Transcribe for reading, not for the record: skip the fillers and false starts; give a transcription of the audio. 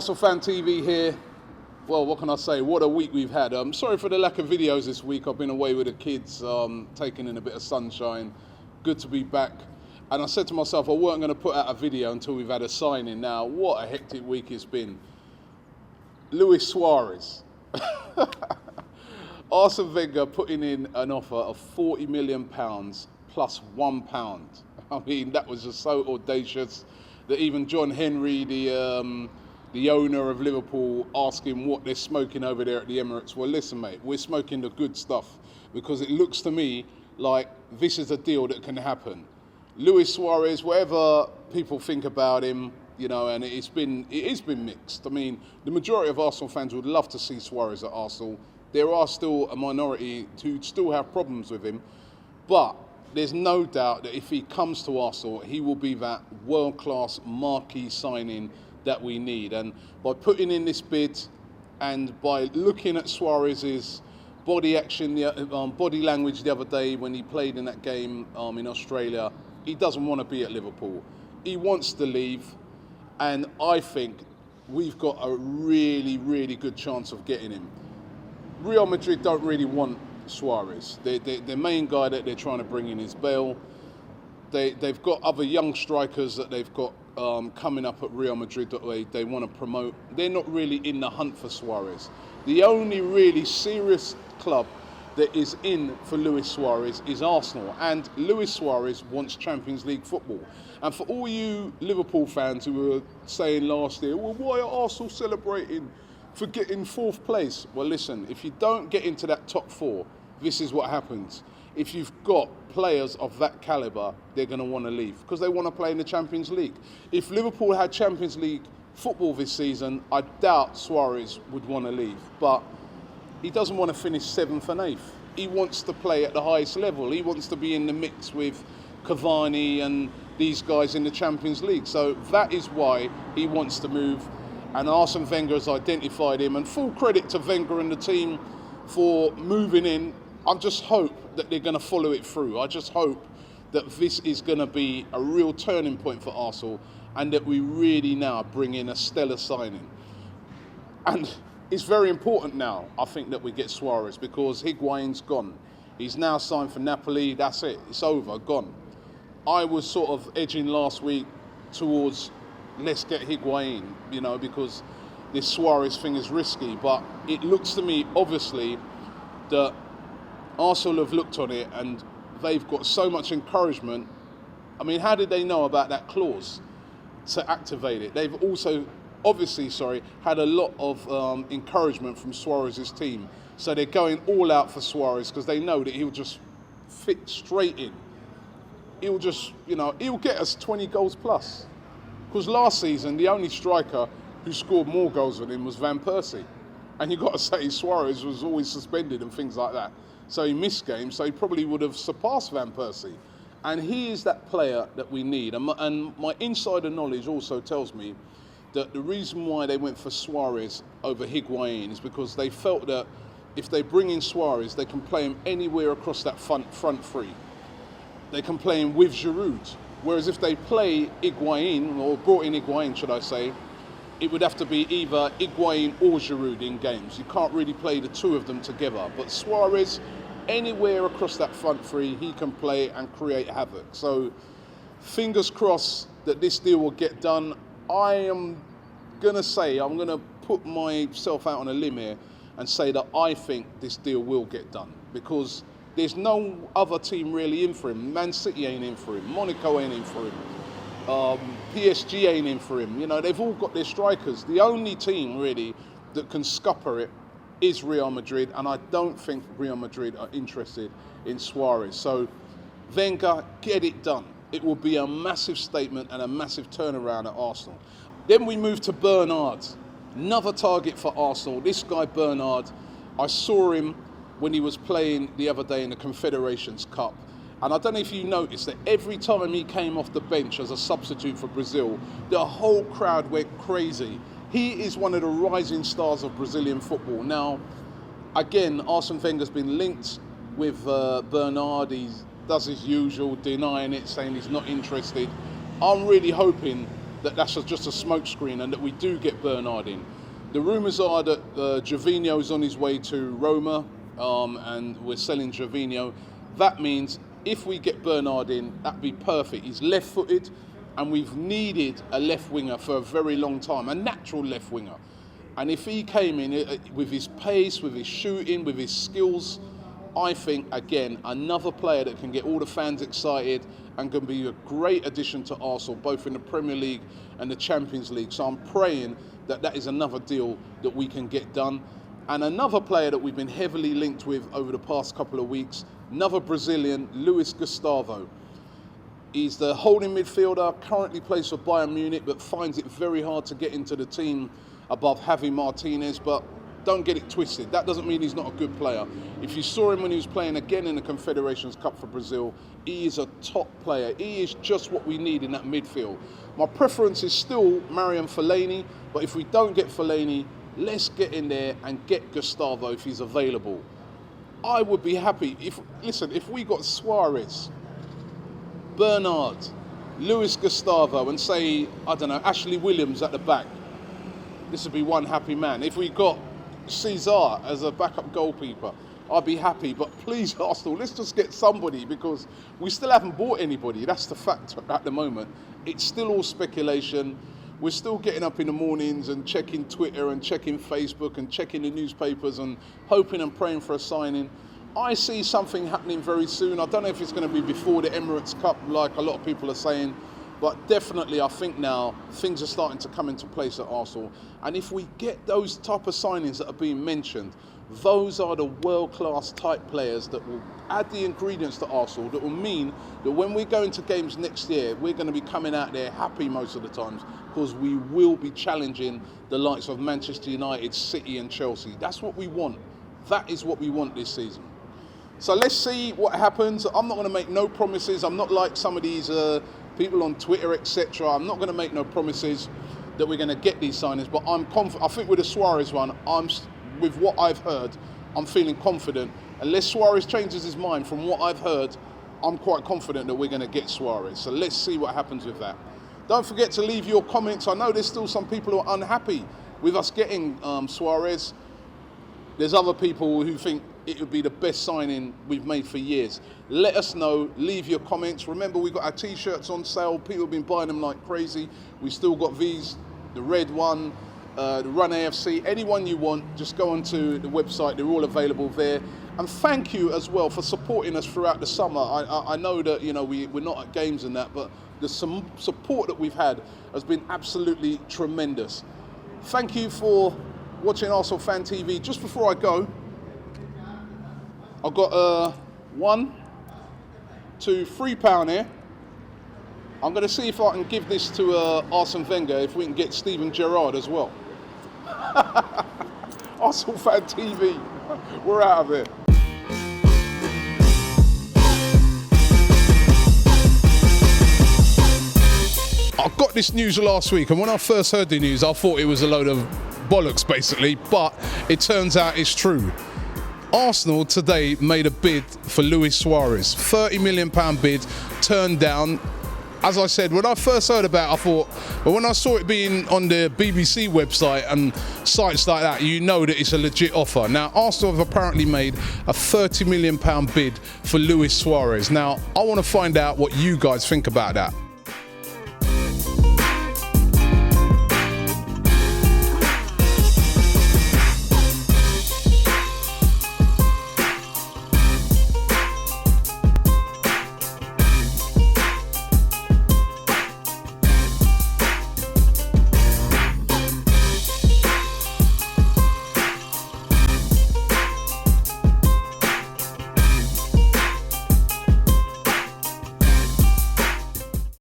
ArsenalFanTV here. Well, what can I say? What a week we've had. Sorry for the lack of videos this week. I've been away with the kids, taking in a bit of sunshine. Good to be back. And I said to myself, I weren't going to put out a video until we've had a signing. Now, what a hectic week it's been. Luis Suarez. Arsene Wenger putting in an offer of £40 million plus £1. I mean, that was just so audacious that even John Henry, the owner of Liverpool, asked him what they're smoking over there at the Emirates. Well, listen, mate, we're smoking the good stuff, because it looks to me like this is a deal that can happen. Luis Suarez, whatever people think about him, you know, and it has been mixed. I mean, the majority of Arsenal fans would love to see Suarez at Arsenal. There are still a minority who still have problems with him, but there's no doubt that if he comes to Arsenal, he will be that world-class marquee signing that we need. And by putting in this bid and by looking at Suarez's body action, body language the other day when he played in that game in Australia, he doesn't want to be at Liverpool. He wants to leave, and I think we've got a really, really good chance of getting him. Real Madrid don't really want Suarez. The main guy that they're trying to bring in is Bale. They've got other young strikers that they've got coming up at Real Madrid that they want to promote. They're not really in the hunt for Suarez. The only really serious club that is in for Luis Suarez is Arsenal, and Luis Suarez wants Champions League football. And for all you Liverpool fans who were saying last year, well, why are Arsenal celebrating for getting fourth place? Well, listen, if you don't get into that top four, this is what happens. If you've got players of that calibre, they're going to want to leave because they want to play in the Champions League. If Liverpool had Champions League football this season, I doubt Suarez would want to leave. But he doesn't want to finish 7th and 8th. He wants to play at the highest level. He wants to be in the mix with Cavani and these guys in the Champions League. So that is why he wants to move. And Arsene Wenger has identified him. And full credit to Wenger and the team for moving in. I just hope that they're going to follow it through. I just hope that this is going to be a real turning point for Arsenal and that we really now bring in a stellar signing. And it's very important now, I think, that we get Suarez, because Higuain's gone. He's now signed for Napoli. That's it. It's over. Gone. I was sort of edging last week towards let's get Higuain, you know, because this Suarez thing is risky. But it looks to me, obviously, that Arsenal have looked on it and they've got so much encouragement. I mean, how did they know about that clause to activate it? They've also, obviously, had a lot of encouragement from Suarez's team. So they're going all out for Suarez because they know that he'll just fit straight in. He'll just, you know, he'll get us 20 goals plus. Because last season, the only striker who scored more goals than him was Van Persie. And you've got to say Suarez was always suspended and things like that. So he missed games, so he probably would have surpassed Van Persie. And he is that player that we need. And my insider knowledge also tells me that the reason why they went for Suarez over Higuain is because they felt that if they bring in Suarez, they can play him anywhere across that front three. They can play him with Giroud. Whereas if they play Higuain, or brought in Higuain, should I say, it would have to be either Higuain or Giroud in games. You can't really play the two of them together. But Suarez, anywhere across that front three, he can play and create havoc. So fingers crossed that this deal will get done. I am going to say, I'm going to put myself out on a limb here and say that I think this deal will get done, because there's no other team really in for him. Man City ain't in for him. Monaco ain't in for him. PSG ain't in for him. You know, they've all got their strikers. The only team really that can scupper it is Real Madrid, and I don't think Real Madrid are interested in Suarez. So Wenger, get it done. It will be a massive statement and a massive turnaround at Arsenal. Then we move to Bernard, another target for Arsenal. This guy Bernard, I saw him when he was playing the other day in the Confederations Cup. And I don't know if you noticed that every time he came off the bench as a substitute for Brazil, the whole crowd went crazy. He is one of the rising stars of Brazilian football. Now, again, Arsene Wenger's been linked with Bernard. He does his usual, denying it, saying he's not interested. I'm really hoping that that's just a smokescreen and that we do get Bernard in. The rumours are that Gervinho is on his way to Roma, and we're selling Gervinho. That means if we get Bernard in, that'd be perfect. He's left-footed, and we've needed a left winger for a very long time, a natural left winger. And if he came in with his pace, with his shooting, with his skills, I think, again, another player that can get all the fans excited and can be a great addition to Arsenal, both in the Premier League and the Champions League. So I'm praying that that is another deal that we can get done. And another player that we've been heavily linked with over the past couple of weeks, another Brazilian, Luiz Gustavo. He's the holding midfielder, currently plays for Bayern Munich, but finds it very hard to get into the team above Javi Martinez. But don't get it twisted. That doesn't mean he's not a good player. If you saw him when he was playing again in the Confederations Cup for Brazil, he is a top player. He is just what we need in that midfield. My preference is still Marouane Fellaini, but if we don't get Fellaini, let's get in there and get Gustavo if he's available. I would be happy if we got Suarez, Bernard, Luiz Gustavo, and say, I don't know, Ashley Williams at the back, this would be one happy man. If we got Cesar as a backup goalkeeper, I'd be happy. But please, Arsenal, let's just get somebody, because we still haven't bought anybody. That's the fact at the moment. It's still all speculation. We're still getting up in the mornings and checking Twitter and checking Facebook and checking the newspapers and hoping and praying for a signing. I see something happening very soon. I don't know if it's going to be before the Emirates Cup, like a lot of people are saying, but definitely I think now things are starting to come into place at Arsenal. And if we get those type of signings that are being mentioned, those are the world-class type players that will add the ingredients to Arsenal, that will mean that when we go into games next year, we're going to be coming out there happy most of the times, because we will be challenging the likes of Manchester United, City and Chelsea. That's what we want. That is what we want this season. So let's see what happens. I'm not going to make no promises. I'm not like some of these people on Twitter, etc. I'm not going to make no promises that we're going to get these signings, but I'm confident. I think with the Suarez one, with what I've heard, I'm feeling confident. Unless Suarez changes his mind, from what I've heard, I'm quite confident that we're going to get Suarez. So let's see what happens with that. Don't forget to leave your comments. I know there's still some people who are unhappy with us getting Suarez. There's other people who think it would be the best signing we've made for years. Let us know, leave your comments. Remember, we've got our t-shirts on sale. People have been buying them like crazy. We've still got these, the red one, the Run AFC, anyone you want, just go onto the website. They're all available there. And thank you as well for supporting us throughout the summer. I know that, you know, we're not at games and that, but the support that we've had has been absolutely tremendous. Thank you for watching ArsenalFanTV. Just before I go, I've got £1, £2, £3 here. I'm going to see if I can give this to Arsene Wenger, if we can get Steven Gerrard as well. ArsenalFanTV, we're out of here. I got this news last week, and when I first heard the news, I thought it was a load of bollocks, basically, but it turns out it's true. Arsenal today made a bid for Luis Suarez, £30 million bid, turned down. As I said, when I first heard about it, I thought, but when I saw it being on the BBC website and sites like that, you know that it's a legit offer. Now, Arsenal have apparently made a £30 million bid for Luis Suarez. Now, I want to find out what you guys think about that.